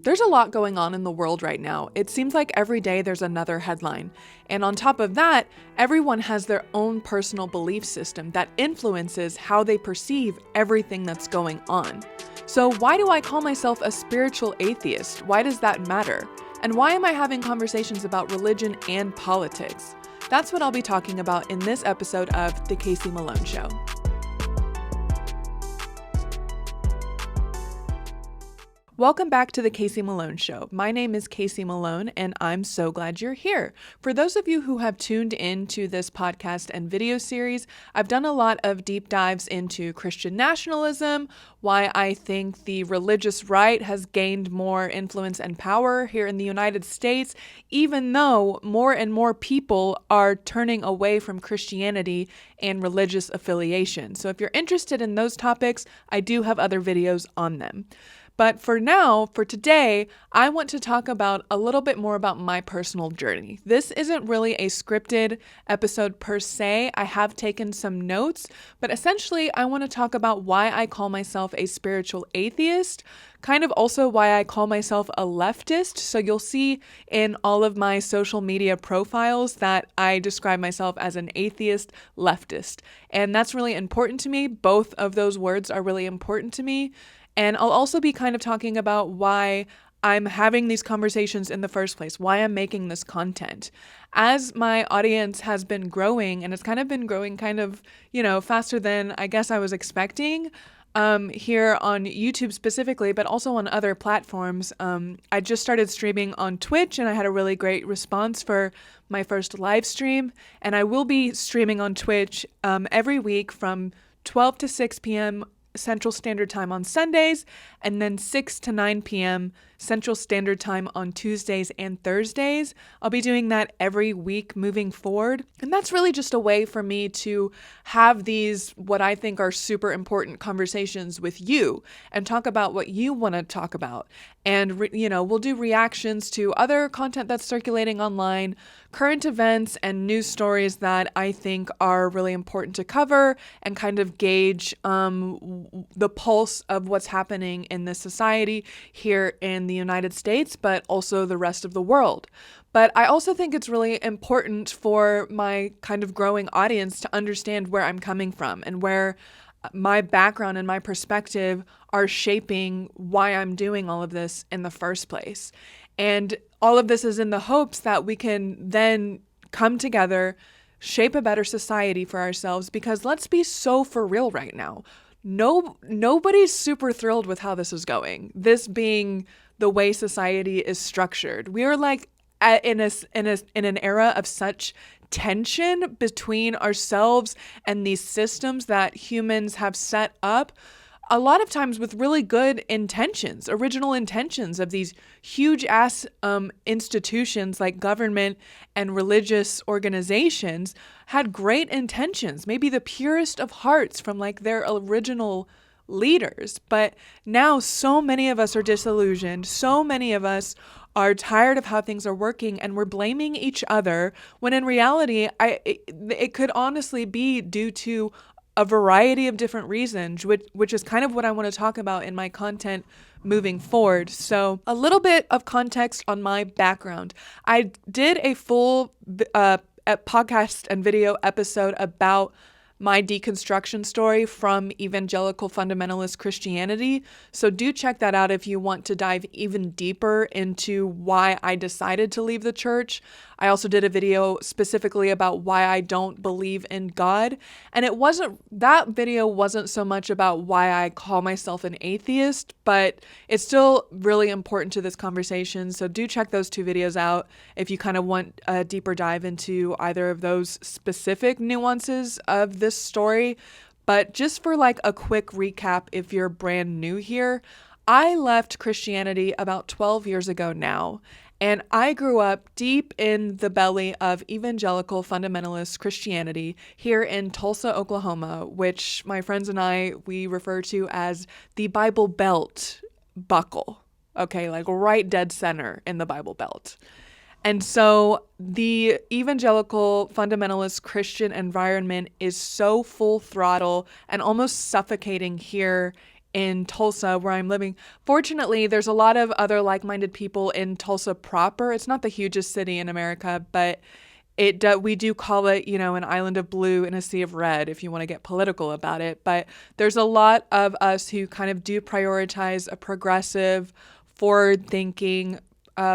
There's a lot going on in the world right now. It seems like every day there's another headline. And on top of that, everyone has their own personal belief system that influences how they perceive everything that's going on. So why do I call myself a spiritual atheist? Why does that matter? And why am I having conversations about religion and politics? That's what I'll be talking about in this episode of The Kayse Melone Show. Welcome back to the Kayse Melone Show. My name is Kayse Melone, and I'm so glad you're here. For those of you who have tuned into this podcast and video series, I've done a lot of deep dives into Christian nationalism, why I think the religious right has gained more influence and power here in the United States, even though more and more people are turning away from Christianity and religious affiliation. So if you're interested in those topics, I do have other videos on them. But for now, for today, I want to talk about a little bit more about my personal journey. This isn't really a scripted episode per se. I have taken some notes, but essentially I want to talk about why I call myself a spiritual atheist, kind of also why I call myself a leftist. So you'll see in all of my social media profiles that I describe myself as an atheist leftist. And that's really important to me. Both of those words are really important to me. And I'll also be kind of talking about why I'm having these conversations in the first place, why I'm making this content. As my audience has been growing, and it's kind of been growing faster than I guess I was expecting, here on YouTube specifically, but also on other platforms. I just started streaming on Twitch, and I had a really great response for my first live stream. And I will be streaming on Twitch every week from 12 to 6 p.m. Central Standard Time on Sundays, and then 6 to 9 p.m. Central Standard Time on Tuesdays and Thursdays. I'll be doing that every week moving forward. And that's really just a way for me to have these, what I think are super important conversations with you and talk about what you want to talk about. And, we'll do reactions to other content that's circulating online, current events and news stories that I think are really important to cover and kind of gauge the pulse of what's happening in this society here in the United States, but also the rest of the world. But I also think it's really important for my kind of growing audience to understand where I'm coming from and where my background and my perspective are shaping why I'm doing all of this in the first place. And all of this is in the hopes that we can then come together, shape a better society for ourselves, because let's be so for real right now. Nobody's super thrilled with how this is going. This being the way society is structured. We are in an era of such tension between ourselves and these systems that humans have set up, a lot of times with really good intentions, original intentions of these huge ass institutions like government and religious organizations had great intentions, maybe the purest of hearts from their original leaders. But now so many of us are disillusioned. So many of us are tired of how things are working, and we're blaming each other when in reality, it could honestly be due to a variety of different reasons, which is kind of what I want to talk about in my content moving forward. So a little bit of context on my background. I did a full podcast and video episode about my deconstruction story from Evangelical Fundamentalist Christianity. So do check that out if you want to dive even deeper into why I decided to leave the church. I also did a video specifically about why I don't believe in God. And that video wasn't so much about why I call myself an atheist, but it's still really important to this conversation. So do check those two videos out if you kind of want a deeper dive into either of those specific nuances of this story. But just for a quick recap, if you're brand new here, I left Christianity about 12 years ago now. And I grew up deep in the belly of evangelical fundamentalist Christianity here in Tulsa, Oklahoma, which my friends and we refer to as the Bible Belt buckle. Okay, right dead center in the Bible Belt. And so the evangelical fundamentalist Christian environment is so full throttle and almost suffocating here in Tulsa where I'm living. Fortunately, there's a lot of other like-minded people in Tulsa proper. It's not the hugest city in America, but we do call it, an island of blue in a sea of red, if you want to get political about it. But there's a lot of us who kind of do prioritize a progressive, forward-thinking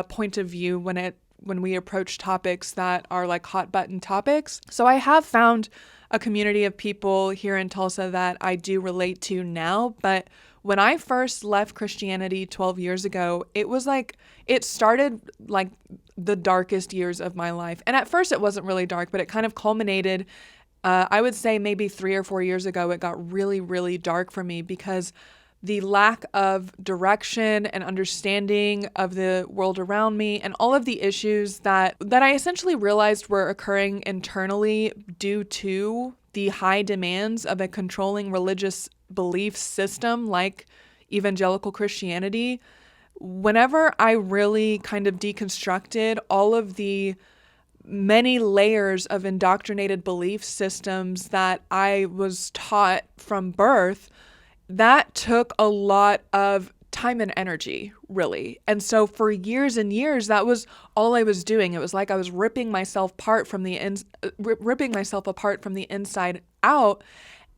point of view when we approach topics that are like hot button topics. So I have found a community of people here in Tulsa that I do relate to now. But when I first left Christianity 12 years ago, it started like the darkest years of my life. And at first it wasn't really dark, but it kind of culminated. I would say maybe 3 or 4 years ago, it got really, really dark for me because the lack of direction and understanding of the world around me and all of the issues that I essentially realized were occurring internally due to the high demands of a controlling religious belief system like evangelical Christianity. Whenever I really kind of deconstructed all of the many layers of indoctrinated belief systems that I was taught from birth, that took a lot of time and energy, really. And so for years and years, that was all I was doing. It was like I was ripping myself apart from the inside out.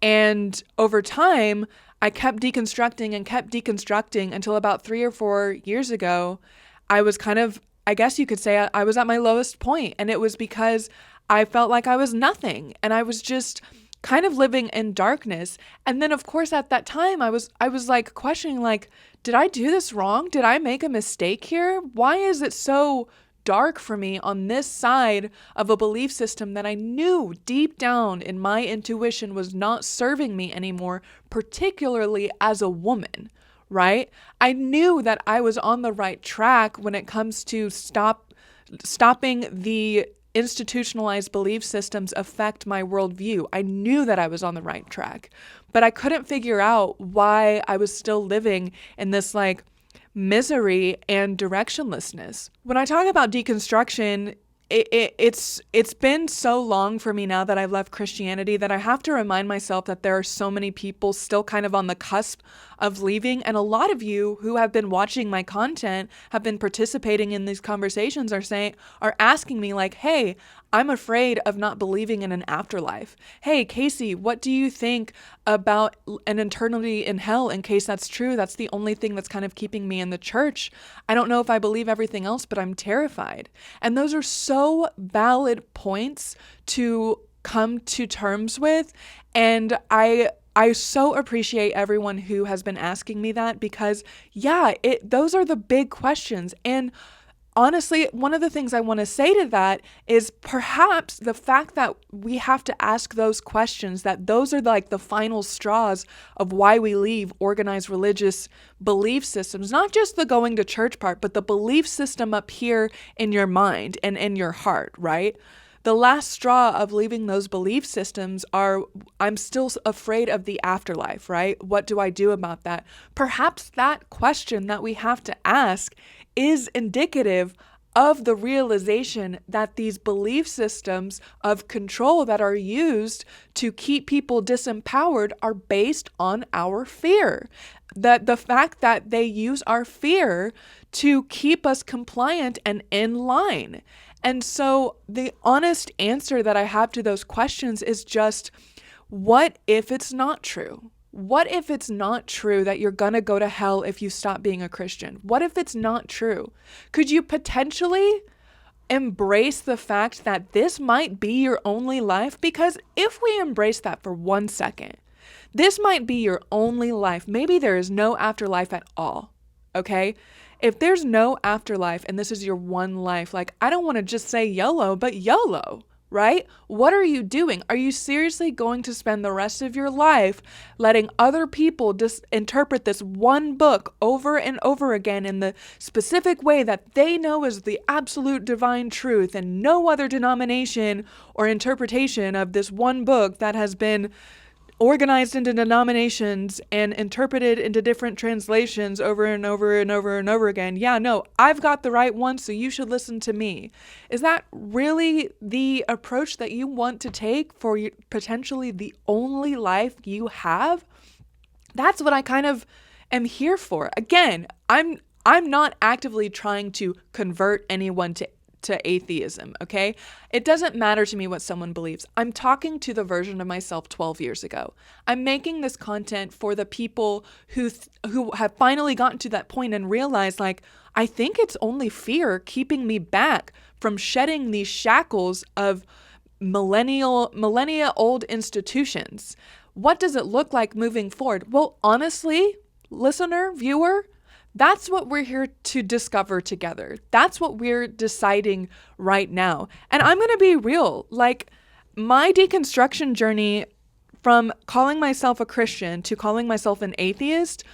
And over time, I kept deconstructing until about 3 or 4 years ago, I was kind of, I guess you could say, I was at my lowest point. And it was because I felt like I was nothing. And I was just kind of living in darkness. And then of course at that time I was like questioning, like, did I do this wrong? Did I make a mistake here? Why is it so dark for me on this side of a belief system that I knew deep down in my intuition was not serving me anymore, particularly as a woman, right? I knew that I was on the right track when it comes to stopping the institutionalized belief systems affect my worldview. I knew that I was on the right track, but I couldn't figure out why I was still living in this like misery and directionlessness. When I talk about deconstruction, it's been so long for me now that I've left Christianity that I have to remind myself that there are so many people still kind of on the cusp of leaving. And a lot of you who have been watching my content, have been participating in these conversations, are asking me like, hey, I'm afraid of not believing in an afterlife. Hey, Kayse, what do you think about an eternity in hell in case that's true? That's the only thing that's kind of keeping me in the church. I don't know if I believe everything else, but I'm terrified. And those are so valid points to come to terms with. And I so appreciate everyone who has been asking me that because, yeah, those are the big questions. And honestly, one of the things I want to say to that is perhaps the fact that we have to ask those questions, that those are like the final straws of why we leave organized religious belief systems, not just the going to church part, but the belief system up here in your mind and in your heart, right? The last straw of leaving those belief systems are, I'm still afraid of the afterlife, right? What do I do about that? Perhaps that question that we have to ask is indicative of the realization that these belief systems of control that are used to keep people disempowered are based on our fear. That the fact that they use our fear to keep us compliant and in line. And so the honest answer that I have to those questions is just, what if it's not true? What if it's not true that you're gonna go to hell if you stop being a Christian? What if it's not true? Could you potentially embrace the fact that this might be your only life? Because if we embrace that for 1 second, this might be your only life. Maybe there is no afterlife at all, okay? If there's no afterlife and this is your one life, like, I don't want to just say YOLO, but YOLO, right? What are you doing? Are you seriously going to spend the rest of your life letting other people just interpret this one book over and over again in the specific way that they know is the absolute divine truth, and no other denomination or interpretation of this one book that has been organized into denominations and interpreted into different translations over and over and over and over again? Yeah, no, I've got the right one, so you should listen to me. Is that really the approach that you want to take for potentially the only life you have? That's what I kind of am here for. Again, I'm not actively trying to convert anyone to atheism, okay? It doesn't matter to me what someone believes. I'm talking to the version of myself 12 years ago. I'm making this content for the people who have finally gotten to that point and realized, like, I think it's only fear keeping me back from shedding these shackles of millennia old institutions. What does it look like moving forward? Well, honestly, listener, viewer, that's what we're here to discover together. That's what we're deciding right now. And I'm going to be real. Like, my deconstruction journey from calling myself a Christian to calling myself an atheist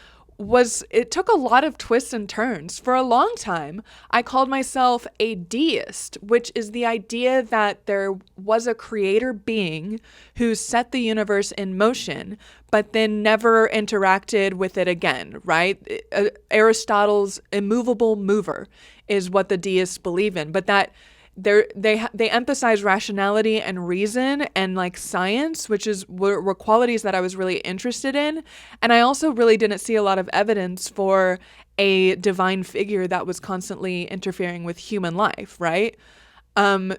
it took a lot of twists and turns. For a long time, I called myself a deist, which is the idea that there was a creator being who set the universe in motion, but then never interacted with it again, right? Aristotle's immovable mover is what the deists believe in, but that they emphasize rationality and reason and like science, which were qualities that I was really interested in. And I also really didn't see a lot of evidence for a divine figure that was constantly interfering with human life, right?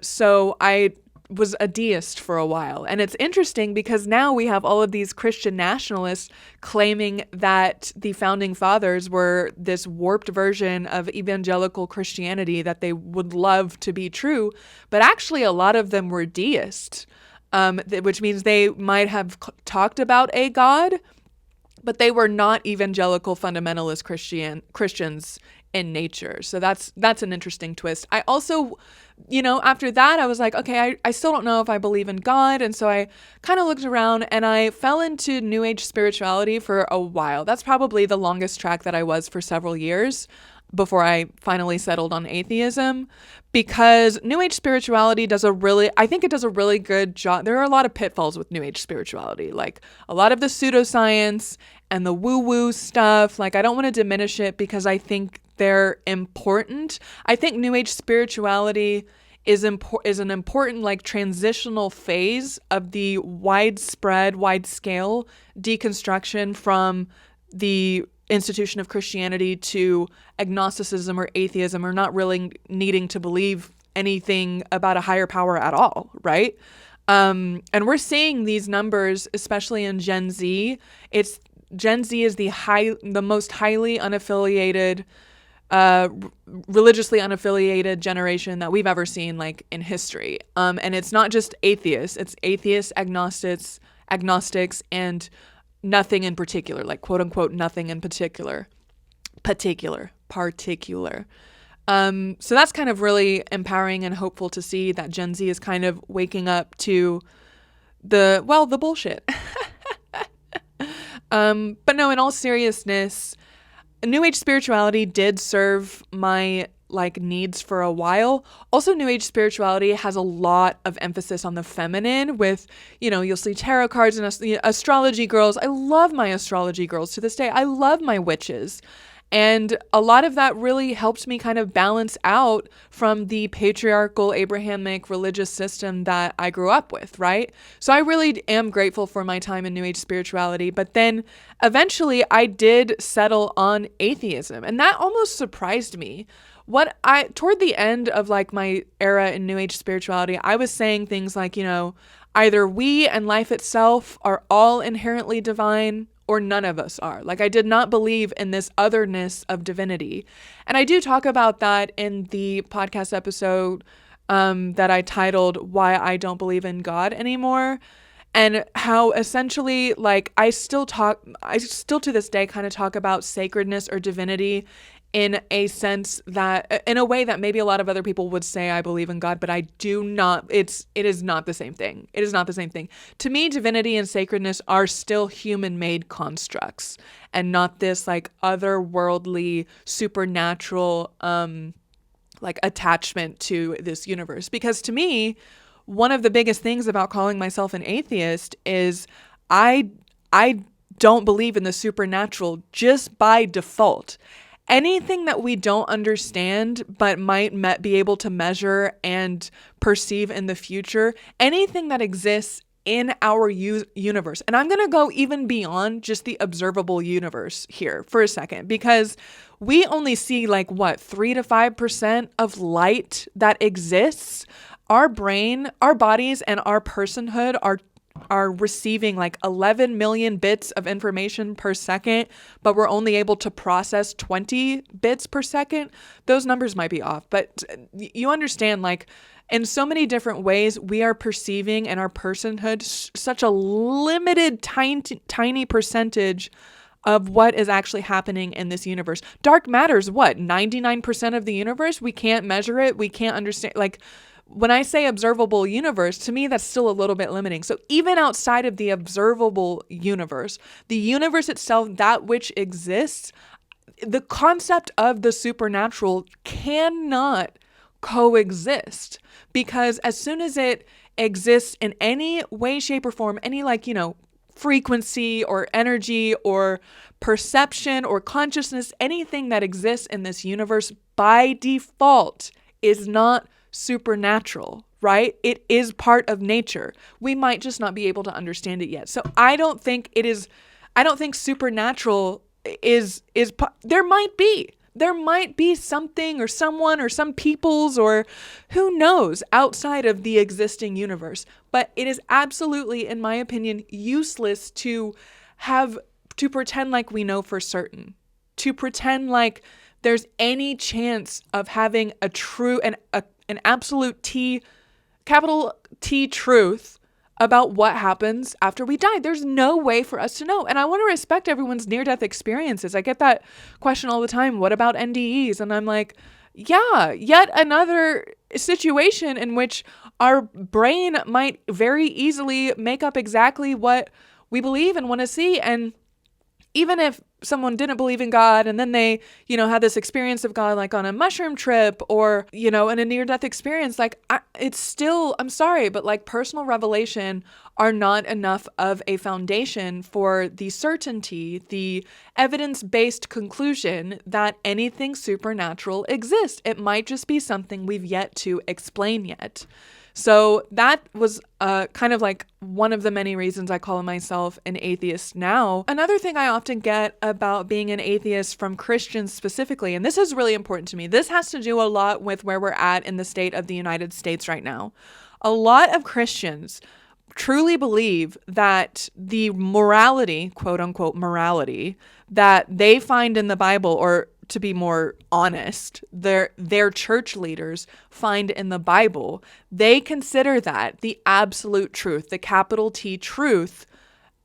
So I was a deist for a while. And it's interesting because now we have all of these Christian nationalists claiming that the founding fathers were this warped version of evangelical Christianity that they would love to be true. But actually, a lot of them were deists, which means they might have talked about a God, but they were not evangelical fundamentalist Christians in nature. So that's an interesting twist. I also, after that, I was like, okay, I still don't know if I believe in God. And so I kind of looked around and I fell into New Age spirituality for a while. That's probably the longest track that I was for several years before I finally settled on atheism, because New Age spirituality I think it does a really good job. There are a lot of pitfalls with New Age spirituality, like a lot of the pseudoscience and the woo-woo stuff. Like, I don't want to diminish it because I think they're important. I think New Age spirituality is an important like transitional phase of the wide-scale deconstruction from the institution of Christianity to agnosticism or atheism, or not really needing to believe anything about a higher power at all, right? And we're seeing these numbers, especially in Gen Z. Gen Z is the most highly unaffiliated, religiously unaffiliated generation that we've ever seen, like, in history. And it's not just atheists; it's atheists, agnostics, and nothing in particular, like quote unquote nothing in particular. So that's kind of really empowering and hopeful to see that Gen Z is kind of waking up to the bullshit. But no, in all seriousness, New Age spirituality did serve my like needs for a while. Also, New Age spirituality has a lot of emphasis on the feminine with, you'll see tarot cards and astrology girls. I love my astrology girls to this day. I love my witches. And a lot of that really helped me kind of balance out from the patriarchal Abrahamic religious system that I grew up with, right? So I really am grateful for my time in New Age spirituality. But then eventually I did settle on atheism, and that almost surprised me. Toward the end of like my era in New Age spirituality, I was saying things like, either we and life itself are all inherently divine, or none of us are. Like, I did not believe in this otherness of divinity. And I do talk about that in the podcast episode that I titled Why I Don't Believe in God Anymore. And how essentially, like, I still to this day kind of talk about sacredness or divinity in a sense that, in a way that maybe a lot of other people would say I believe in God, but I do not. It is not the same thing. It is not the same thing. To me, divinity and sacredness are still human-made constructs and not this like otherworldly, supernatural, like attachment to this universe. Because to me, one of the biggest things about calling myself an atheist is I don't believe in the supernatural just by default. Anything that we don't understand but might be able to measure and perceive in the future, anything that exists in our universe. And I'm going to go even beyond just the observable universe here for a second, because we only see like 3 to 5% of light that exists. Our brain, our bodies, and our personhood are receiving like 11 million bits of information per second, but we're only able to process 20 bits per second. Those numbers might be off, but you understand, like, in so many different ways, we are perceiving in our personhood such a limited, tiny percentage of what is actually happening in this universe. Dark matter's 99% of the universe? We can't measure it. We can't understand. Like, when I say observable universe, to me, that's still a little bit limiting. So even outside of the observable universe, the universe itself, that which exists, the concept of the supernatural cannot coexist, because as soon as it exists in any way, shape, or form, any frequency or energy or perception or consciousness, anything that exists in this universe by default is not supernatural, right? It is part of nature. We might just not be able to understand it yet. So I don't think supernatural is there might be something or someone or some peoples or who knows outside of the existing universe. But it is absolutely, in my opinion, useless to pretend like we know for certain, to pretend like there's any chance of having a true and an absolute capital T truth about what happens after we die. There's no way for us to know. And I want to respect everyone's near-death experiences. I get that question all the time. What about NDEs? And I'm like, yeah, yet another situation in which our brain might very easily make up exactly what we believe and want to see. And even if someone didn't believe in God and then they, had this experience of God, like on a mushroom trip or, in a near-death experience, it's still, I'm sorry, but like personal revelation are not enough of a foundation for the certainty, the evidence-based conclusion that anything supernatural exists. It might just be something we've yet to explain yet. So that was kind of like one of the many reasons I call myself an atheist now. Another thing I often get about being an atheist from Christians specifically, and this is really important to me, this has to do a lot with where we're at in the state of the United States right now. A lot of Christians truly believe that the morality, quote unquote morality, that they find in the Bible, or to be more honest, their church leaders find in the Bible, they consider that the absolute truth, the capital T truth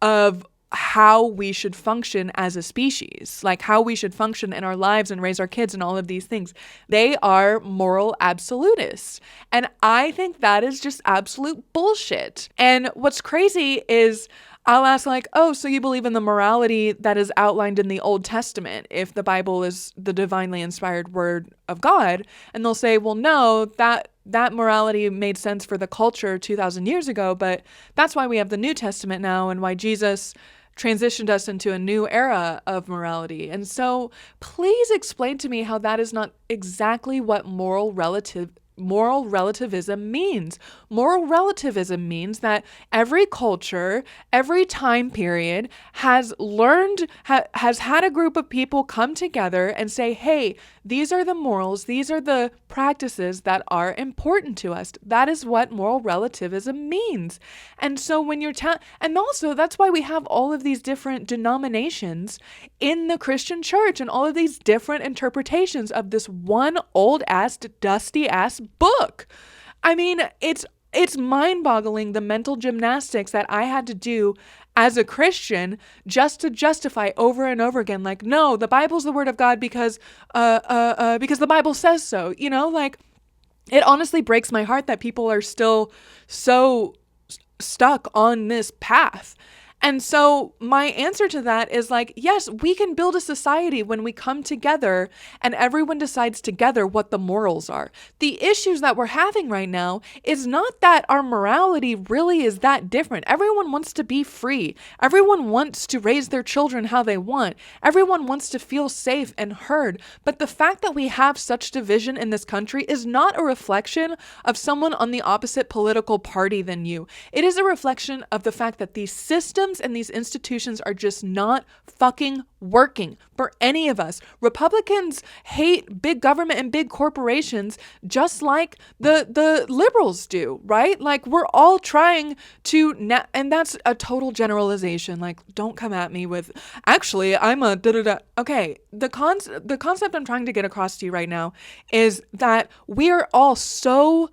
of how we should function as a species, like how we should function in our lives and raise our kids and all of these things. They are moral absolutists. And I think that is just absolute bullshit. And what's crazy is I'll ask like, oh, so you believe in the morality that is outlined in the Old Testament if the Bible is the divinely inspired word of God? And they'll say, well, no, that morality made sense for the culture 2,000 years ago, but that's why we have the New Testament now and why Jesus transitioned us into a new era of morality. And so please explain to me how that is not exactly what moral relativism means. Moral relativism means that every culture, every time period has had a group of people come together and say, hey, these are the morals, these are the practices that are important to us. That is what moral relativism means. And so when you're and also that's why we have all of these different denominations in the Christian church and all of these different interpretations of this one old ass, dusty ass book. I mean, it's mind-boggling the mental gymnastics that I had to do as a Christian just to justify over and over again, like, no, the Bible's the word of God because the Bible says so. Like, it honestly breaks my heart that people are still so stuck on this path. And so my answer to that is like, yes, we can build a society when we come together and everyone decides together what the morals are. The issues that we're having right now is not that our morality really is that different. Everyone wants to be free. Everyone wants to raise their children how they want. Everyone wants to feel safe and heard. But the fact that we have such division in this country is not a reflection of someone on the opposite political party than you. It is a reflection of the fact that these systems and these institutions are just not fucking working for any of us. Republicans hate big government and big corporations just like the liberals do, right? Like we're all trying to, and that's a total generalization. Like don't come at me with, actually, I'm a da-da-da. Okay, the concept I'm trying to get across to you right now is that we are all so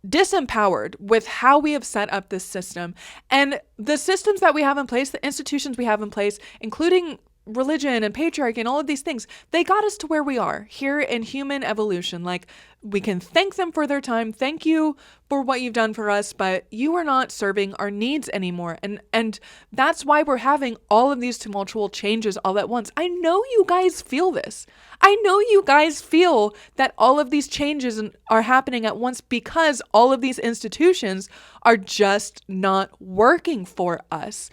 disempowered with how we have set up this system, and the systems that we have in place, the institutions we have in place, including religion and patriarchy and all of these things, they got us to where we are here in human evolution. Like we can thank them for their time. Thank you for what you've done for us, but you are not serving our needs anymore. And that's why we're having all of these tumultuous changes all at once. I know you guys feel this. I know you guys feel that all of these changes are happening at once because all of these institutions are just not working for us.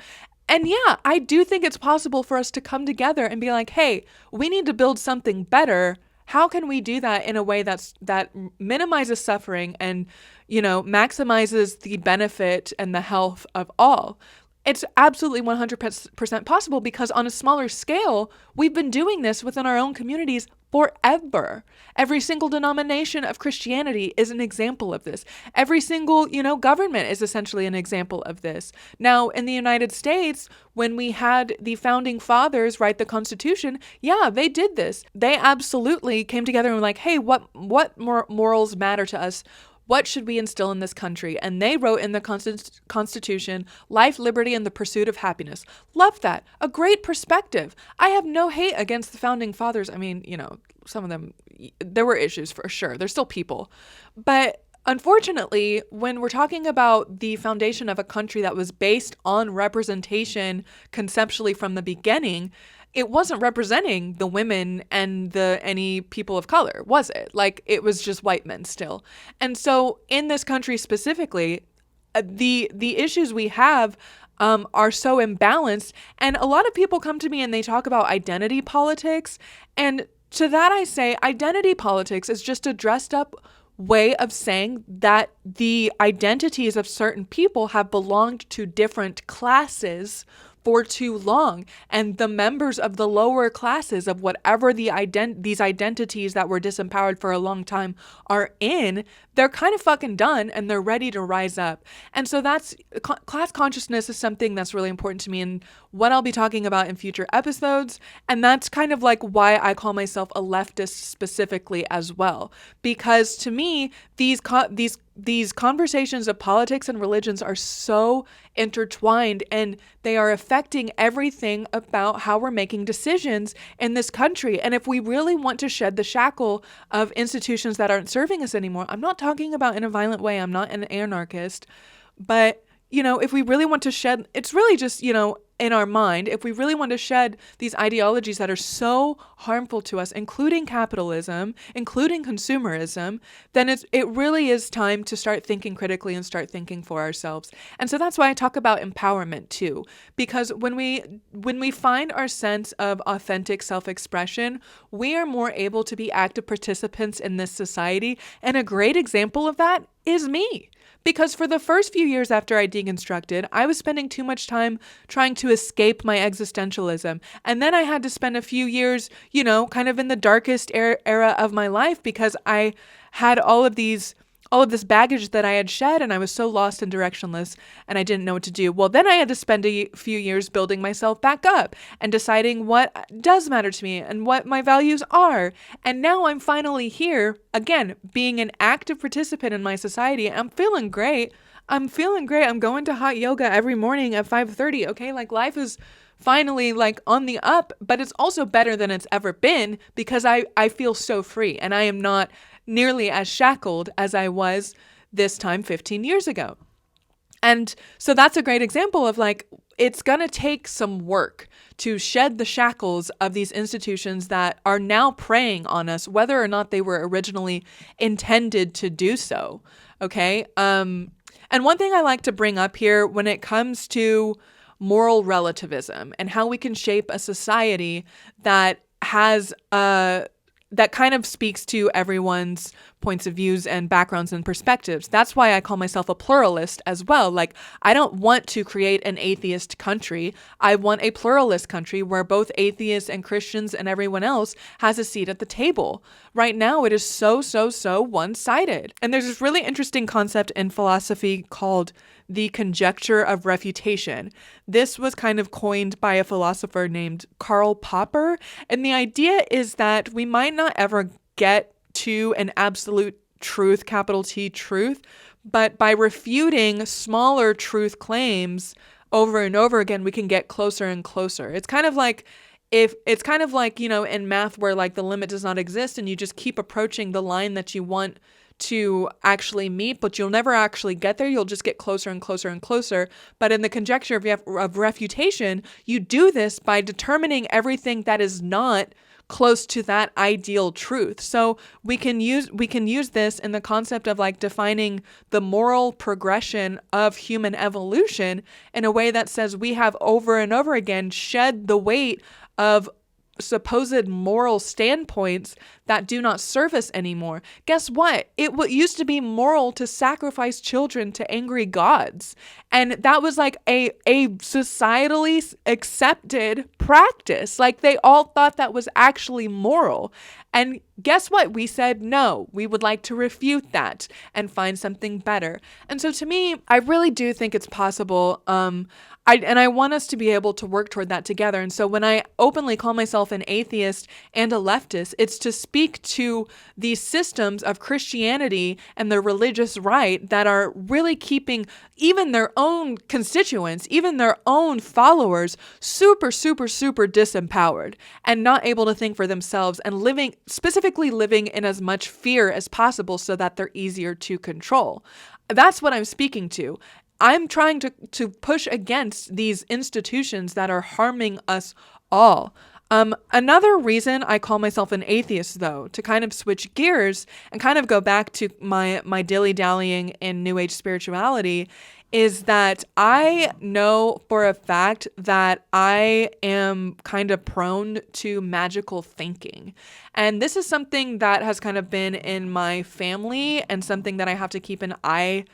And yeah, I do think it's possible for us to come together and be like, hey, we need to build something better. How can we do that in a way that minimizes suffering and, maximizes the benefit and the health of all? It's absolutely 100% possible because on a smaller scale, we've been doing this within our own communities forever. Every single denomination of Christianity is an example of this. Every single, government is essentially an example of this. Now, in the United States, when we had the founding fathers write the Constitution, yeah, they did this. They absolutely came together and were like, hey, what morals matter to us? What should we instill in this country? And they wrote in the Constitution, life, liberty, and the pursuit of happiness. Love that. A great perspective. I have no hate against the founding fathers. I mean, some of them, there were issues for sure. They're still people. But unfortunately, when we're talking about the foundation of a country that was based on representation conceptually from the beginning, it wasn't representing the women and any people of color, was it? Like, it was just white men still. And so in this country specifically, the issues we have are so imbalanced. And a lot of people come to me and they talk about identity politics. And to that I say, identity politics is just a dressed up way of saying that the identities of certain people have belonged to different classes for too long, and the members of the lower classes of whatever these identities that were disempowered for a long time are in, they're kind of fucking done and they're ready to rise up. And so that's class consciousness is something that's really important to me and what I'll be talking about in future episodes. And that's kind of like why I call myself a leftist specifically as well, because to me these conversations of politics and religions are so intertwined and they are affecting everything about how we're making decisions in this country. And if we really want to shed the shackle of institutions that aren't serving us anymore, I'm not talking about in a violent way, I'm not an anarchist, but if we really want to shed, it's really just, in our mind, if we really want to shed these ideologies that are so harmful to us, including capitalism, including consumerism, then it really is time to start thinking critically and start thinking for ourselves. And so that's why I talk about empowerment too, because when we find our sense of authentic self-expression, we are more able to be active participants in this society. And a great example of that is me. Because for the first few years after I deconstructed, I was spending too much time trying to escape my existentialism. And then I had to spend a few years, kind of in the darkest era of my life because I had all of this baggage that I had shed and I was so lost and directionless and I didn't know what to do. Well, then I had to spend a few years building myself back up and deciding what does matter to me and what my values are. And now I'm finally here, again, being an active participant in my society. I'm feeling great. I'm going to hot yoga every morning at 5:30. Okay, like life is finally like on the up, but it's also better than it's ever been because I feel so free and I am not nearly as shackled as I was this time 15 years ago. And so that's a great example of like, it's going to take some work to shed the shackles of these institutions that are now preying on us, whether or not they were originally intended to do so. Okay. And one thing I like to bring up here when it comes to moral relativism and how we can shape a society that has that kind of speaks to everyone's points of views and backgrounds and perspectives. That's why I call myself a pluralist as well. Like, I don't want to create an atheist country. I want a pluralist country where both atheists and Christians and everyone else has a seat at the table. Right now, it is so one-sided. And there's this really interesting concept in philosophy called the conjecture of refutation. This was kind of coined by a philosopher named Karl Popper. And the idea is that we might not ever get to an absolute truth, capital T truth, but by refuting smaller truth claims over and over again, we can get closer and closer. It's kind of like, you know, in math where like the limit does not exist and you just keep approaching the line that you want to actually meet, but you'll never actually get there. You'll just get closer and closer and closer. But in the conjecture of refutation, you do this by determining everything that is not close to that ideal truth. So we can use this in the concept of like defining the moral progression of human evolution in a way that says we have over and over again shed the weight of supposed moral standpoints that do not serve us anymore. Guess what? It used to be moral to sacrifice children to angry gods. And that was like a societally accepted practice. Like they all thought that was actually moral. And guess what? We said, no, we would like to refute that and find something better. And so to me, I really do think it's possible. I want us to be able to work toward that together. And so when I openly call myself an atheist and a leftist, it's to speak to these systems of Christianity and the religious right that are really keeping even their own constituents, even their own followers, super disempowered and not able to think for themselves and specifically living in as much fear as possible so that they're easier to control. That's what I'm speaking to. I'm trying to push against these institutions that are harming us all. Another reason I call myself an atheist, though, to kind of switch gears and kind of go back to my dilly-dallying in New Age spirituality, is that I know for a fact that I am kind of prone to magical thinking. And this is something that has kind of been in my family and something that I have to keep an eye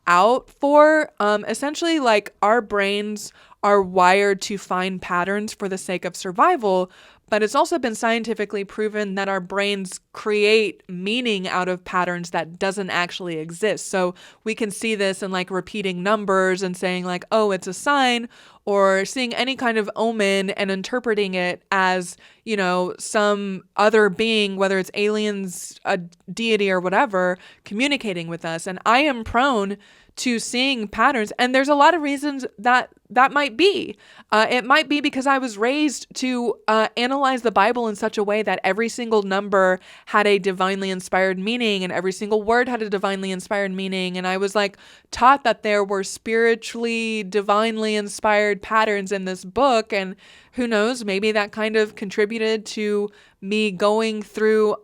out for. Essentially, like, our brains are wired to find patterns for the sake of survival, but it's also been scientifically proven that our brains create meaning out of patterns that doesn't actually exist. So we can see this in like repeating numbers and saying like, oh, it's a sign, or seeing any kind of omen and interpreting it as, you know, some other being, whether it's aliens, a deity or whatever, communicating with us. And I am prone to seeing patterns. And there's a lot of reasons that might be. It might be because I was raised to analyze the Bible in such a way that every single number had a divinely inspired meaning and every single word had a divinely inspired meaning. And I was like taught that there were spiritually, divinely inspired patterns in this book. And who knows, maybe that kind of contributed to me going through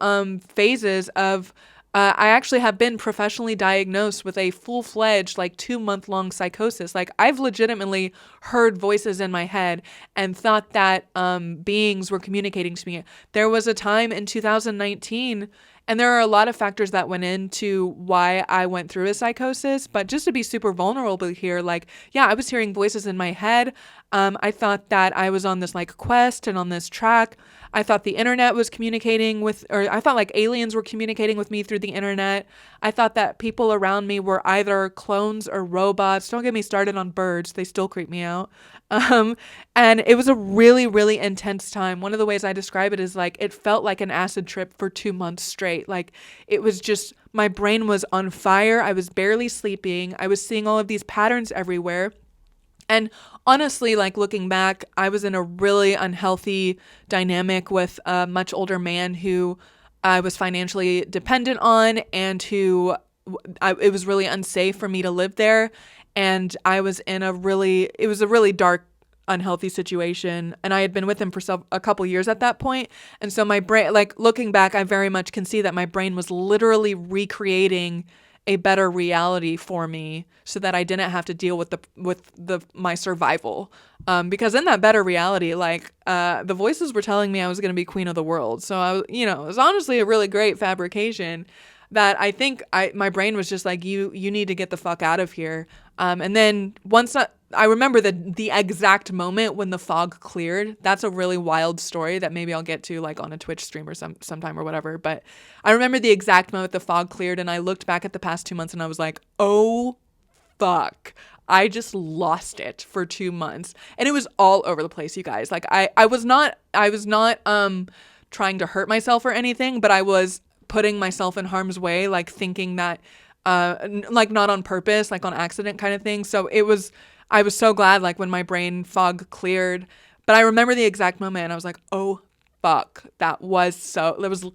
phases of I actually have been professionally diagnosed with a full-fledged, like 2-month-long psychosis. Like, I've legitimately heard voices in my head and thought that beings were communicating to me. There was a time in 2019, and there are a lot of factors that went into why I went through a psychosis, but just to be super vulnerable here, like, yeah, I was hearing voices in my head. I thought that I was on this like quest and on this track. I thought the internet was communicating with, or I thought like aliens were communicating with me through the internet. I thought that people around me were either clones or robots. Don't get me started on birds. They still creep me out. And it was a really intense time. One of the ways I describe it is like, it felt like an acid trip for 2 months straight. Like, it was just, my brain was on fire. I was barely sleeping. I was seeing all of these patterns everywhere. And honestly, like, looking back, I was in a really unhealthy dynamic with a much older man who I was financially dependent on and who it was really unsafe for me to live there. and I was in it was a really dark, unhealthy situation, and I had been with him for a couple years at that point. And so my brain, like looking back, I very much can see that my brain was literally recreating a better reality for me so that I didn't have to deal with my survival. Because in that better reality, like, the voices were telling me I was going to be queen of the world. So it was honestly a really great fabrication that I think my brain was just like, you need to get the fuck out of here. And then once I remember the exact moment when the fog cleared. That's a really wild story that maybe I'll get to like on a Twitch stream or sometime or whatever. But I remember the exact moment the fog cleared, and I looked back at the past 2 months and I was like, oh fuck. I just lost it for 2 months, and it was all over the place, you guys. Like I was not trying to hurt myself or anything, but I was putting myself in harm's way, like thinking that like not on purpose, like on accident kind of thing. So I was so glad like when my brain fog cleared, but I remember the exact moment and I was like, oh fuck, that was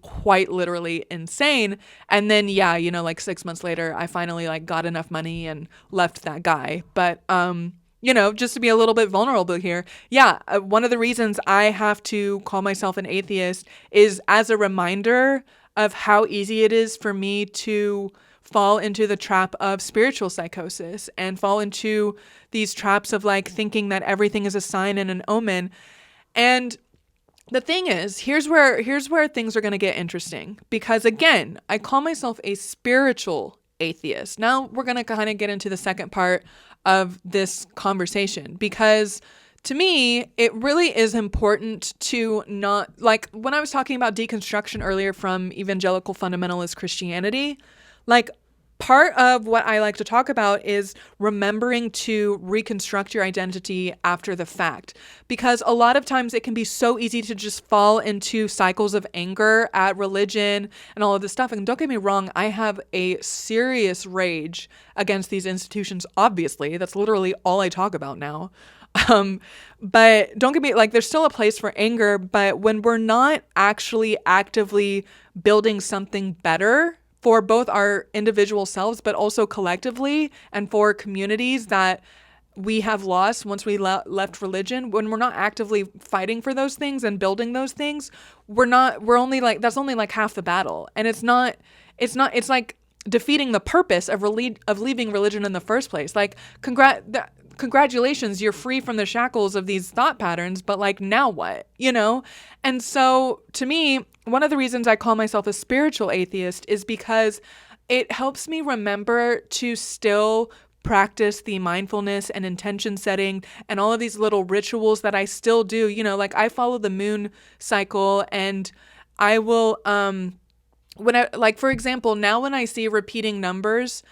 quite literally insane. And then, yeah, like 6 months later, I finally like got enough money and left that guy. But, just to be a little bit vulnerable here. Yeah. One of the reasons I have to call myself an atheist is as a reminder of how easy it is for me to fall into the trap of spiritual psychosis and fall into these traps of like thinking that everything is a sign and an omen. And the thing is, here's where things are going to get interesting, because again, I call myself a spiritual atheist. Now we're going to kind of get into the second part of this conversation, because to me, it really is important to not, like when I was talking about deconstruction earlier from evangelical fundamentalist Christianity, like part of what I like to talk about is remembering to reconstruct your identity after the fact, because a lot of times it can be so easy to just fall into cycles of anger at religion and all of this stuff. And don't get me wrong, I have a serious rage against these institutions. Obviously, that's literally all I talk about now. But don't get me, like, there's still a place for anger, but when we're not actually actively building something better for both our individual selves, but also collectively, and for communities that we have lost once we left religion, when we're not actively fighting for those things and building those things, we're only like, that's only like half the battle. And it's like defeating the purpose of leaving religion in the first place. Like, congratulations, you're free from the shackles of these thought patterns, but like, now what, And so to me, one of the reasons I call myself a spiritual atheist is because it helps me remember to still practice the mindfulness and intention setting and all of these little rituals that I still do. Like I follow the moon cycle, and I will, for example, now when I see repeating numbers,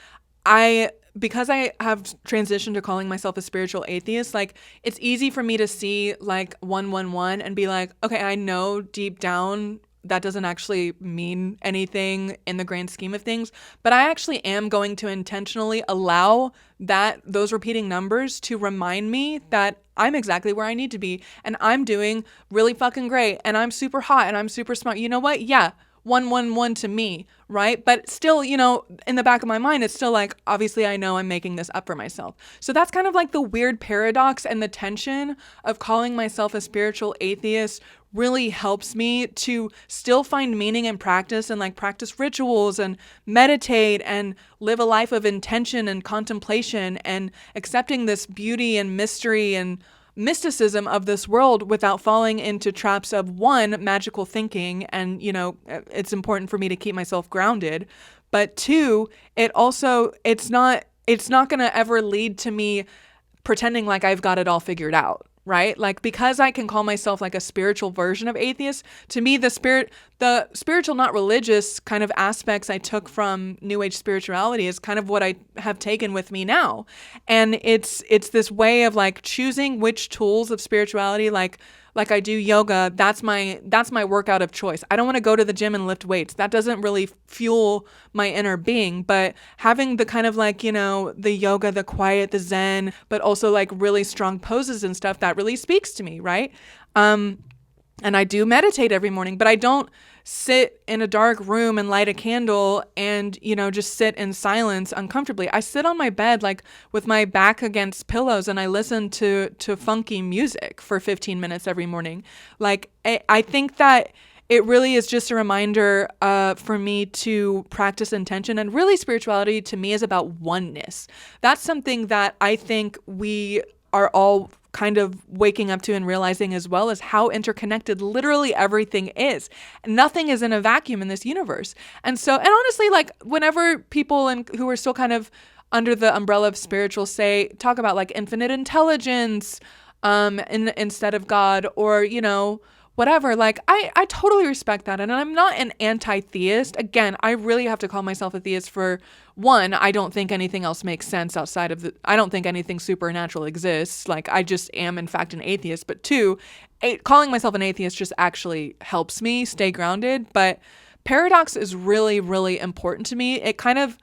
because I have transitioned to calling myself a spiritual atheist, like it's easy for me to see like 111 and be like, okay, I know deep down that doesn't actually mean anything in the grand scheme of things, but I actually am going to intentionally allow those repeating numbers to remind me that I'm exactly where I need to be, and I'm doing really fucking great, and I'm super hot, and I'm super smart. You know what? Yeah. 111 to me, right? But still, in the back of my mind, it's still like, obviously I know I'm making this up for myself. So that's kind of like the weird paradox, and the tension of calling myself a spiritual atheist really helps me to still find meaning in practice and like practice rituals and meditate and live a life of intention and contemplation and accepting this beauty and mystery and mysticism of this world without falling into traps of, one, magical thinking, and it's important for me to keep myself grounded, but two, it's not going to ever lead to me pretending like I've got it all figured out, right? Like, because I can call myself like a spiritual version of atheist, to me the spiritual, not religious kind of aspects I took from New Age spirituality is kind of what I have taken with me now. And it's this way of like choosing which tools of spirituality, like I do yoga, that's my workout of choice. I don't want to go to the gym and lift weights. That doesn't really fuel my inner being, but having the kind of like, the yoga, the quiet, the zen, but also like really strong poses and stuff, that really speaks to me, right? And I do meditate every morning, but I don't sit in a dark room and light a candle and, just sit in silence uncomfortably. I sit on my bed like with my back against pillows and I listen to funky music for 15 minutes every morning. Like, I think that it really is just a reminder for me to practice intention. And really, spirituality to me is about oneness. That's something that I think we are all kind of waking up to and realizing, as well as how interconnected literally everything is. Nothing is in a vacuum in this universe. And honestly, like whenever people who are still kind of under the umbrella of spiritual talk about like infinite intelligence instead of God, or, whatever, like I totally respect that. And I'm not an anti-theist. Again, I really have to call myself a theist for one, I don't think anything else makes sense outside of I don't think anything supernatural exists. Like I just am in fact an atheist. But two, calling myself an atheist just actually helps me stay grounded. But paradox is really, really important to me. It kind of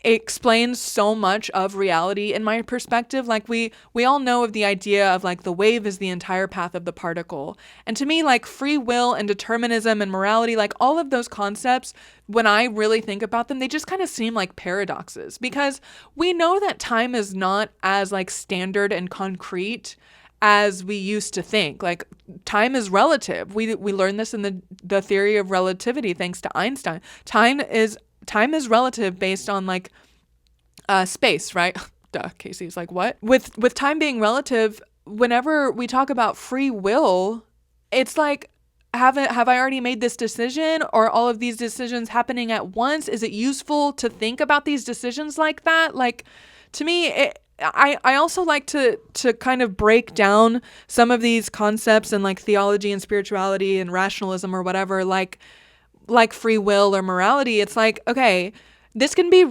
explains so much of reality in my perspective. Like we all know of the idea of like the wave is the entire path of the particle. And to me, like free will and determinism and morality, like all of those concepts, when I really think about them, they just kind of seem like paradoxes, because we know that time is not as like standard and concrete as we used to think. Like time is relative. We learned this in the theory of relativity thanks to Einstein. Time is relative based on like space, right? Duh, Casey's like, what? With time being relative, whenever we talk about free will, it's like, have I already made this decision, or all of these decisions happening at once? Is it useful to think about these decisions like that? Like, to me, I also like to kind of break down some of these concepts in like theology and spirituality and rationalism or whatever, like free will or morality. It's like, okay, this can be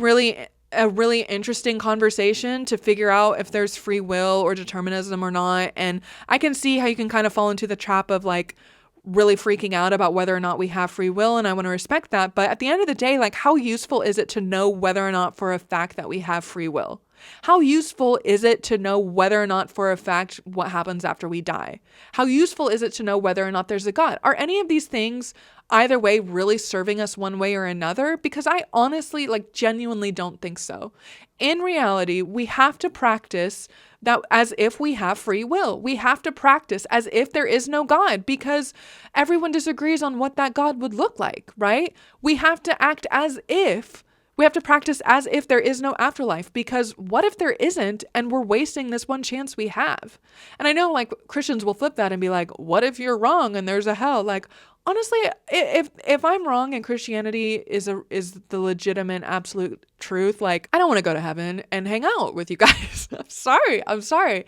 a really interesting conversation to figure out if there's free will or determinism or not. And I can see how you can kind of fall into the trap of like really freaking out about whether or not we have free will. And I want to respect that. But at the end of the day, like how useful is it to know whether or not for a fact that we have free will? How useful is it to know whether or not for a fact what happens after we die? How useful is it to know whether or not there's a God? Are any of these things either way really serving us one way or another? Because I honestly, like genuinely don't think so. In reality, we have to practice that as if we have free will. We have to practice as if there is no God, because everyone disagrees on what that God would look like, right? We have to act as if we have to practice as if there is no afterlife, because what if there isn't and we're wasting this one chance we have? And I know like Christians will flip that and be like, what if you're wrong and there's a hell? Like, honestly, if I'm wrong and Christianity is the legitimate absolute truth, like I don't want to go to heaven and hang out with you guys. I'm sorry.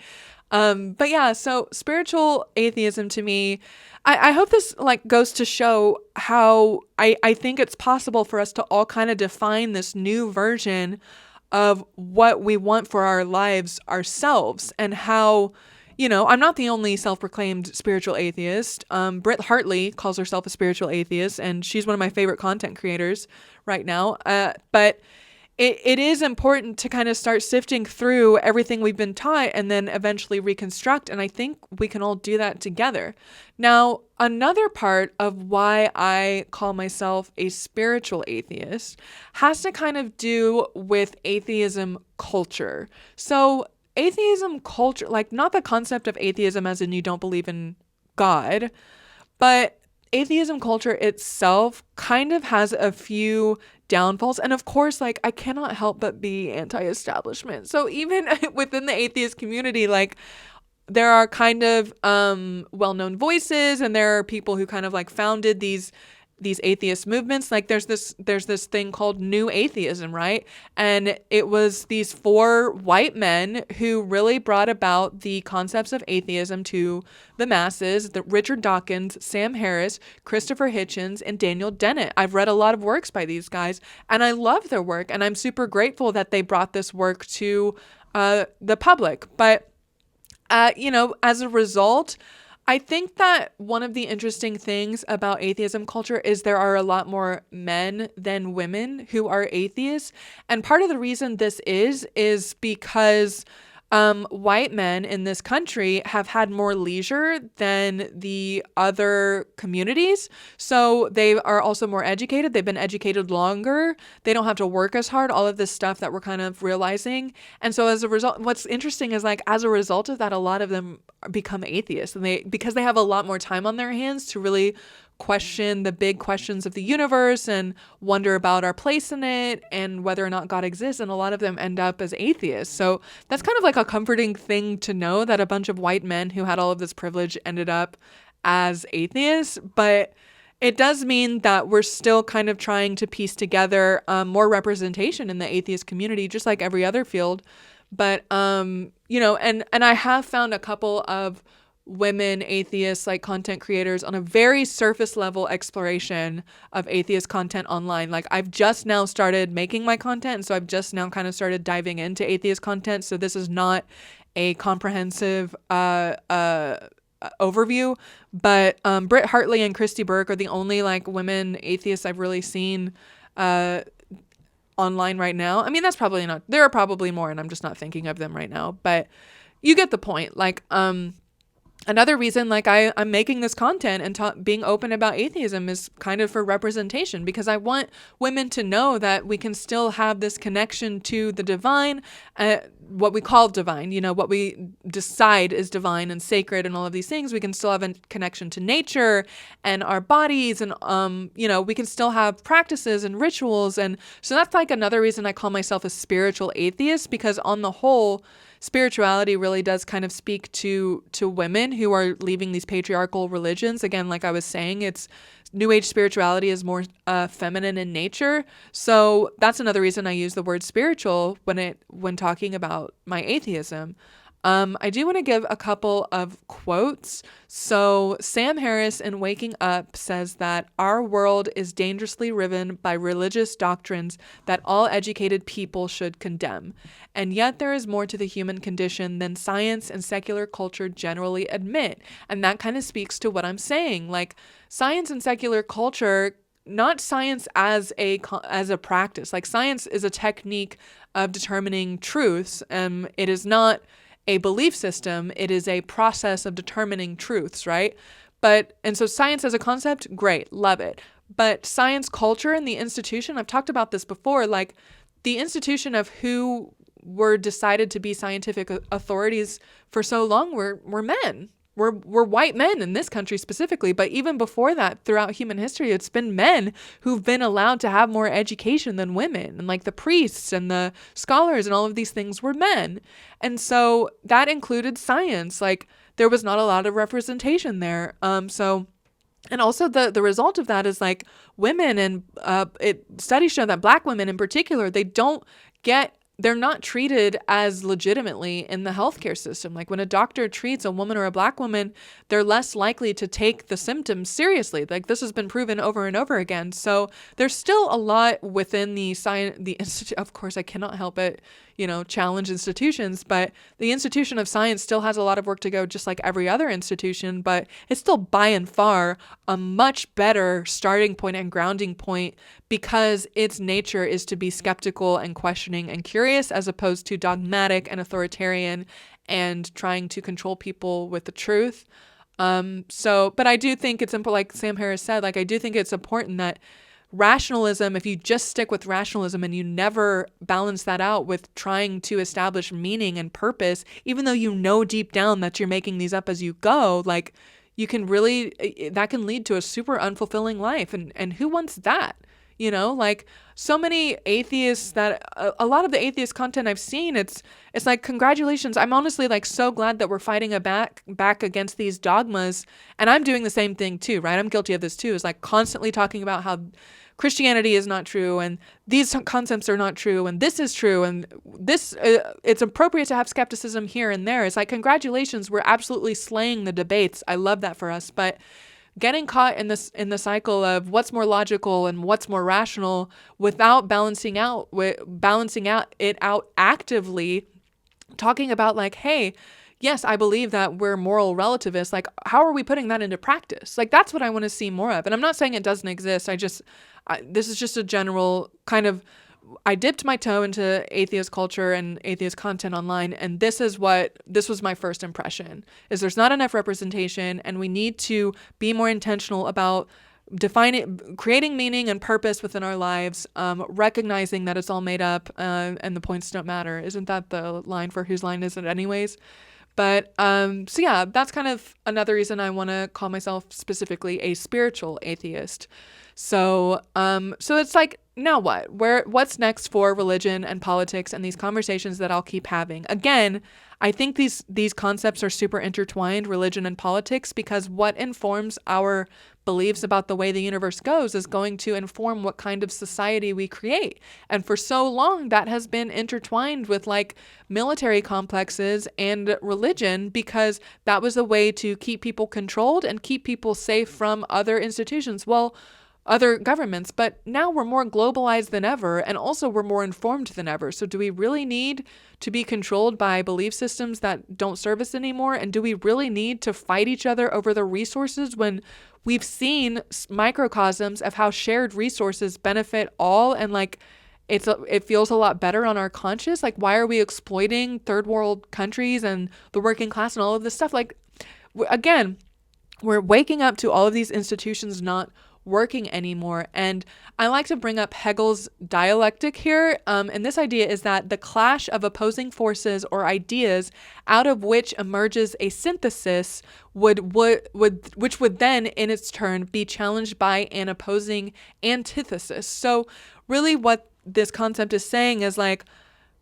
But yeah, so spiritual atheism to me, I hope this like goes to show how I think it's possible for us to all kind of define this new version of what we want for our lives ourselves, and how, I'm not the only self-proclaimed spiritual atheist. Britt Hartley calls herself a spiritual atheist, and she's one of my favorite content creators right now. But it is important to kind of start sifting through everything we've been taught and then eventually reconstruct. And I think we can all do that together. Now, another part of why I call myself a spiritual atheist has to kind of do with atheism culture. So atheism culture, like not the concept of atheism as in you don't believe in God, but atheism culture itself kind of has a few downfalls. And of course, like I cannot help but be anti-establishment. So even within the atheist community, like there are kind of well-known voices, and there are people who kind of like founded these atheist movements. Like there's this thing called New Atheism, right? And it was these 4 white men who really brought about the concepts of atheism to the masses: Richard Dawkins, Sam Harris, Christopher Hitchens, and Daniel Dennett. I've read a lot of works by these guys, and I love their work, and I'm super grateful that they brought this work to the public. But as a result, I think that one of the interesting things about atheism culture is there are a lot more men than women who are atheists. And part of the reason this is because white men in this country have had more leisure than the other communities. So they are also more educated. They've been educated longer. They don't have to work as hard, all of this stuff that we're kind of realizing. And so as a result, what's interesting is like, as a result of that, a lot of them become atheists, and because they have a lot more time on their hands to really question the big questions of the universe and wonder about our place in it and whether or not God exists. And a lot of them end up as atheists. So that's kind of like a comforting thing to know, that a bunch of white men who had all of this privilege ended up as atheists. But it does mean that we're still kind of trying to piece together more representation in the atheist community, just like every other field. But, and I have found a couple of women atheists, like content creators, on a very surface level exploration of atheist content online. Like, I've just now started making my content, and so I've just now kind of started diving into atheist content. So this is not a comprehensive overview, but Britt Hartley and Christy Burke are the only like women atheists I've really seen online right now. I mean, that's probably not, there are probably more, and I'm just not thinking of them right now, but you get the point. Like, another reason, like, I'm making this content and being open about atheism is kind of for representation, because I want women to know that we can still have this connection to the divine, what we call divine, what we decide is divine and sacred and all of these things. We can still have a connection to nature and our bodies, and, we can still have practices and rituals. And so that's like another reason I call myself a spiritual atheist, because on the whole, spirituality really does kind of speak to women who are leaving these patriarchal religions. Again, like I was saying, it's New Age spirituality is more feminine in nature. So that's another reason I use the word spiritual when talking about my atheism. I do want to give a couple of quotes. So Sam Harris in Waking Up says that our world is dangerously riven by religious doctrines that all educated people should condemn. And yet there is more to the human condition than science and secular culture generally admit. And that kind of speaks to what I'm saying. Like, science and secular culture, not science as a practice. Like, science is a technique of determining truths. It is not a belief system. It is a process of determining truths, right? And so science as a concept, great, love it. But science culture and the institution, I've talked about this before, like the institution of who were decided to be scientific authorities for so long were men. We're white men in this country specifically, but even before that, throughout human history, it's been men who've been allowed to have more education than women. And like the priests and the scholars and all of these things were men. And so that included science. Like, there was not a lot of representation there. And also the result of that is like women, and studies show that Black women in particular, they're not treated as legitimately in the healthcare system. Like, when a doctor treats a woman or a Black woman, they're less likely to take the symptoms seriously. Like, this has been proven over and over again. So there's still a lot within the institute. Of course, I cannot help it, challenge institutions, but the institution of science still has a lot of work to go, just like every other institution, but it's still by and far a much better starting point and grounding point, because its nature is to be skeptical and questioning and curious, as opposed to dogmatic and authoritarian and trying to control people with the truth. But I do think it's important, like Sam Harris said, like, I do think it's important that rationalism, if you just stick with rationalism and you never balance that out with trying to establish meaning and purpose, even though you know deep down that you're making these up as you go, like, that can lead to a super unfulfilling life. And who wants that? Like, so many atheists, that a lot of the atheist content I've seen, it's like, congratulations. I'm honestly like so glad that we're fighting back against these dogmas. And I'm doing the same thing too, right? I'm guilty of this too. Is like constantly talking about how Christianity is not true, and these concepts are not true, and this is true, and this it's appropriate to have skepticism here and there. It's like, congratulations, we're absolutely slaying the debates. I love that for us, but getting caught in the cycle of what's more logical and what's more rational without balancing it out actively, talking about like, hey, yes, I believe that we're moral relativists. Like, how are we putting that into practice? Like, that's what I want to see more of. And I'm not saying it doesn't exist. This is just a general kind of I dipped my toe into atheist culture and atheist content online, and this was my first impression, is there's not enough representation, and we need to be more intentional about creating meaning and purpose within our lives, recognizing that it's all made up, and the points don't matter. Isn't that the line for Whose Line Is It Anyways? But so yeah, that's kind of another reason I want to call myself specifically a spiritual atheist. So so it's like, now what? What's next for religion and politics and these conversations that I'll keep having? Again, I think these concepts are super intertwined, religion and politics, because what informs our beliefs about the way the universe goes is going to inform what kind of society we create. And for so long, that has been intertwined with like military complexes and religion, because that was a way to keep people controlled and keep people safe from other institutions. Well, other governments, but now we're more globalized than ever, and also we're more informed than ever. So do we really need to be controlled by belief systems that don't serve us anymore? And do we really need to fight each other over the resources when we've seen microcosms of how shared resources benefit all, and like it feels a lot better on our conscience? Like, why are we exploiting third world countries and the working class and all of this stuff? Like, again, we're waking up to all of these institutions not working anymore. And I like to bring up Hegel's dialectic here. And this idea is that the clash of opposing forces or ideas out of which emerges a synthesis which would then in its turn be challenged by an opposing antithesis. So really what this concept is saying is like,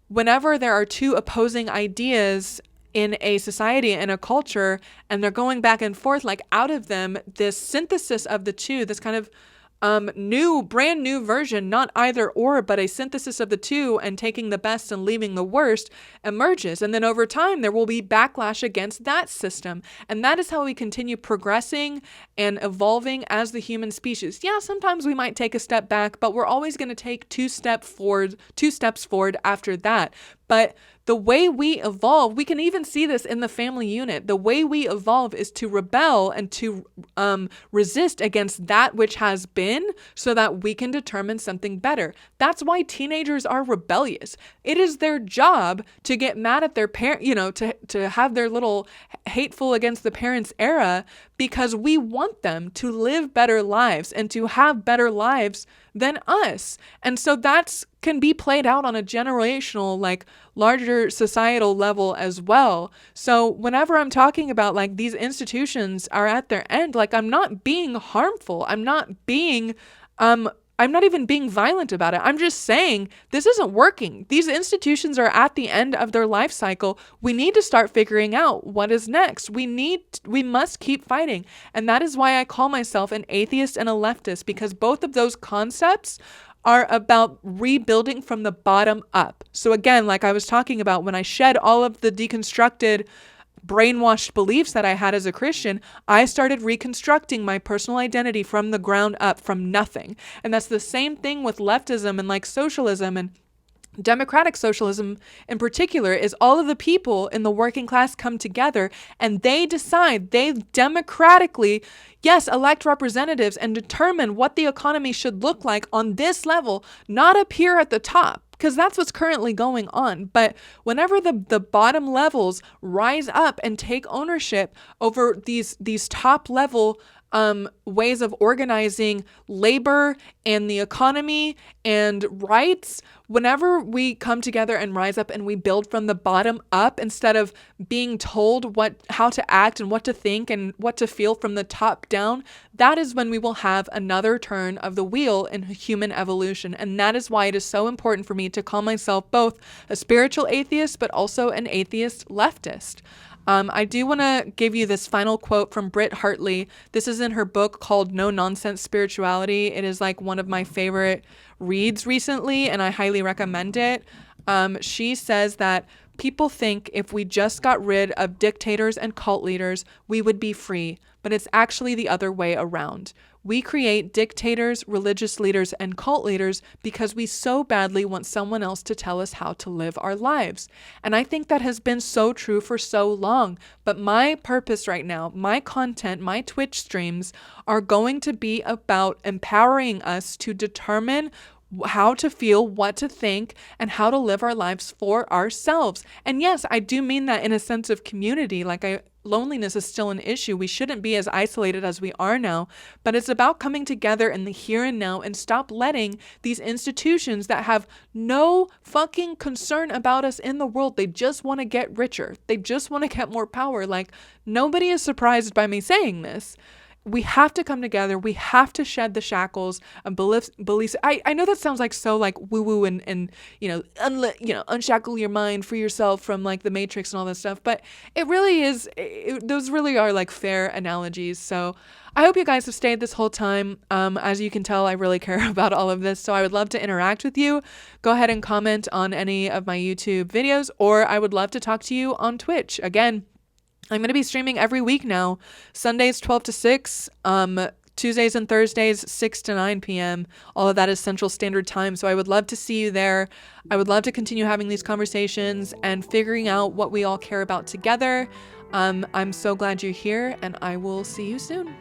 whenever there are two opposing ideas in a society and a culture, and they're going back and forth, like out of them, this synthesis of the two, this kind of brand new version, not either or, but a synthesis of the two and taking the best and leaving the worst, emerges. And then over time, there will be backlash against that system. And that is how we continue progressing and evolving as the human species. Yeah, sometimes we might take a step back, but we're always going to take two steps forward after that. But the way we evolve, we can even see this in the family unit. The way we evolve is to rebel and to resist against that which has been, so that we can determine something better. That's why teenagers are rebellious. It is their job to get mad at their parent, to have their little hateful against the parents era, because we want them to live better lives and to have better lives than us. And so that's can be played out on a generational, like larger societal level as well. So whenever I'm talking about like these institutions are at their end, like I'm not being harmful. I'm not even being violent about it. I'm just saying this isn't working. These institutions are at the end of their life cycle. We need to start figuring out what is next. We must keep fighting. And that is why I call myself an atheist and a leftist, because both of those concepts are about rebuilding from the bottom up. So again, like I was talking about, when I shed all of the deconstructed brainwashed beliefs that I had as a Christian, I started reconstructing my personal identity from the ground up, from nothing. And that's the same thing with leftism and like socialism and democratic socialism in particular, is all of the people in the working class come together and they democratically, yes, elect representatives and determine what the economy should look like on this level, not up here at the top, because that's what's currently going on. But whenever the bottom levels rise up and take ownership over these top level ways of organizing labor and the economy and rights, whenever we come together and rise up and we build from the bottom up instead of being told how to act and what to think and what to feel from the top down, that is when we will have another turn of the wheel in human evolution. And that is why it is so important for me to call myself both a spiritual atheist but also an atheist leftist. I do want to give you this final quote from Britt Hartley. This is in her book called No Nonsense Spirituality. It is like one of my favorite reads recently, and I highly recommend it. She says that people think if we just got rid of dictators and cult leaders, we would be free, but it's actually the other way around. We create dictators, religious leaders, and cult leaders because we so badly want someone else to tell us how to live our lives. And I think that has been so true for so long. But my purpose right now, my content, my Twitch streams are going to be about empowering us to determine how to feel, what to think, and how to live our lives for ourselves. And yes, I do mean that in a sense of community. Loneliness is still an issue. We shouldn't be as isolated as we are now, but it's about coming together in the here and now and stop letting these institutions that have no fucking concern about us in the world. They just want to get richer. They just want to get more power. Nobody is surprised by me saying this. We have to come together. We have to shed the shackles and beliefs. I know that sounds so woo woo and unshackle your mind, free yourself from the Matrix and all that stuff. But it really is. Those really are fair analogies. So I hope you guys have stayed this whole time. As you can tell, I really care about all of this. So I would love to interact with you. Go ahead and comment on any of my YouTube videos, or I would love to talk to you on Twitch. Again, I'm going to be streaming every week now. Sundays 12 to 6, Tuesdays and Thursdays 6 to 9 p.m. All of that is Central Standard Time. So I would love to see you there. I would love to continue having these conversations and figuring out what we all care about together. I'm so glad you're here, and I will see you soon.